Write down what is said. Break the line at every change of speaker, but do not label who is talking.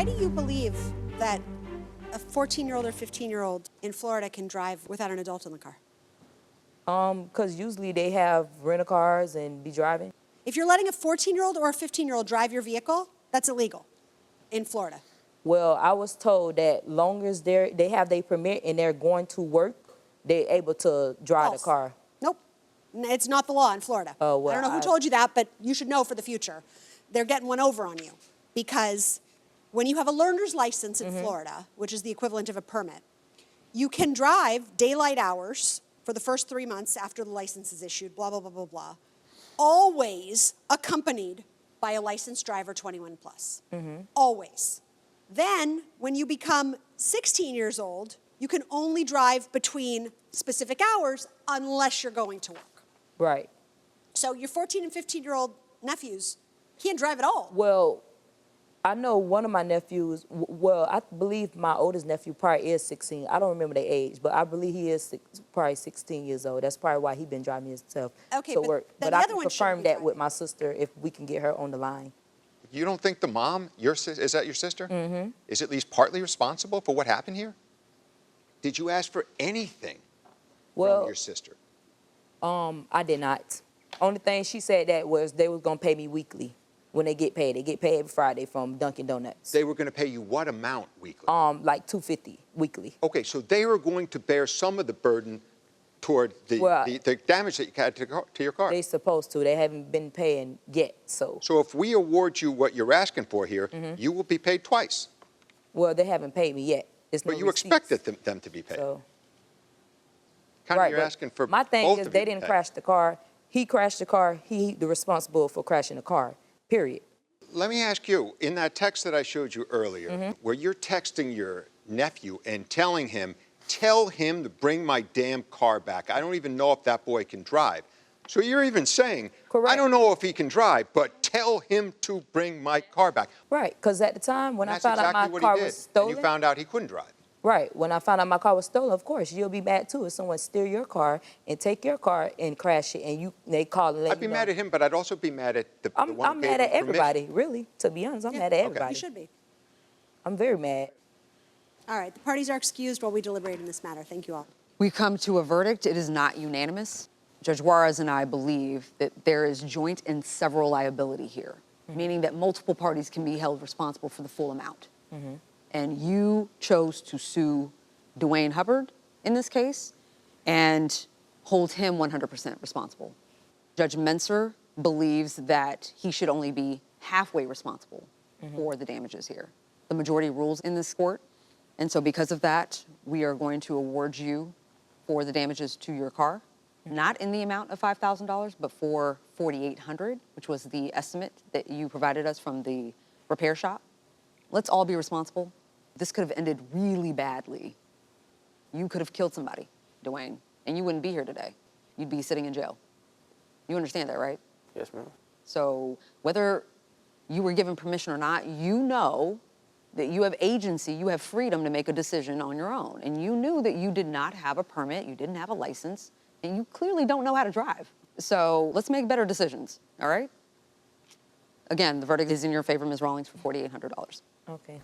Why do you believe that a 14-year-old or 15-year-old in Florida can drive without an adult in the car?
Because usually they have rental cars and be driving.
If you're letting a 14-year-old or a 15-year-old drive your vehicle, that's illegal in Florida.
Well, I was told that long as they have their permit and they're going to work, they're able to drive
False.
the car.
Nope. It's not the law in Florida.
Oh, well,
I don't know who told you that, but you should know for the future. They're getting one over on you because when you have a learner's license in Florida, which is the equivalent of a permit, you can drive daylight hours for the first 3 months after the license is issued, blah, blah, blah, blah, blah, always accompanied by a licensed driver 21 plus. Always. Then, when you become 16 years old, you can only drive between specific hours unless you're going to work.
Right.
So your 14 and 15-year-old nephews can't drive at all.
Well, I know one of my nephews, well, I believe my oldest nephew probably is 16. I don't remember their age, but I believe he is probably 16 years old. That's probably why he's been driving himself
Okay,
to
but
work.
then
But
the
I
other
can
one shouldn't
confirm
be
that
driving.
with my sister if we can get her on the line.
You don't think the mom, is that your sister? Is at least partly responsible for what happened here? Did you ask for anything from your sister?
I did not. Only thing she said that was they was gonna pay me weekly when they get paid. They get paid every Friday from Dunkin' Donuts.
They were going to pay you what amount weekly?
Like $250 weekly.
Okay, so they were going to bear some of the burden toward the damage that you had to your car.
They supposed to. They haven't been paying yet, so.
So if we award you what you're asking for here, you will be paid twice.
Well, they haven't paid me yet. It's
But
no
you
receipts.
expected them to be paid.
So.
Kind of
Right,
you're
but
asking for
my thing
both
is
of
they
you to
didn't
pay.
crash the car. He crashed the car. He the responsible for crashing the car, period.
Let me ask you, in that text that I showed you earlier, where you're texting your nephew and telling him, tell him to bring my damn car back. I don't even know if that boy can drive. So you're even saying,
Correct.
I don't know if he can drive, but tell him to bring my car back.
Right, because at the time when I
That's
found
exactly
out my
what
car
he did.
was stolen.
And you found out he couldn't drive.
Right, when I found out my car was stolen, of course, you'll be mad too if someone steal your car and take your car and crash it and they call and let
I'd be
you know.
mad at him, but I'd also be mad at the one
I'm
who gave
mad at
him permission.
everybody, really, to be honest. I'm mad at everybody.
You should be.
I'm very mad.
All right, the parties are excused while we deliberate in this matter. Thank you all.
We come to a verdict. It is not unanimous. Judge Juarez and I believe that there is joint and several liability here, meaning that multiple parties can be held responsible for the full amount. And you chose to sue Dewayne Hubbard in this case and hold him 100% responsible. Judge Menser believes that he should only be halfway responsible for the damages here. The majority rules in this court, and so because of that, we are going to award you for the damages to your car, not in the amount of $5,000, but for $4,800, which was the estimate that you provided us from the repair shop. Let's all be responsible. This could have ended really badly. You could have killed somebody, Dewayne, and you wouldn't be here today. You'd be sitting in jail. You understand that, right?
Yes, ma'am.
So whether you were given permission or not, you know that you have agency, you have freedom to make a decision on your own. And you knew that you did not have a permit, you didn't have a license, and you clearly don't know how to drive. So let's make better decisions, all right? Again, the verdict is in your favor, Ms. Rawlings, for $4,800.
Okay.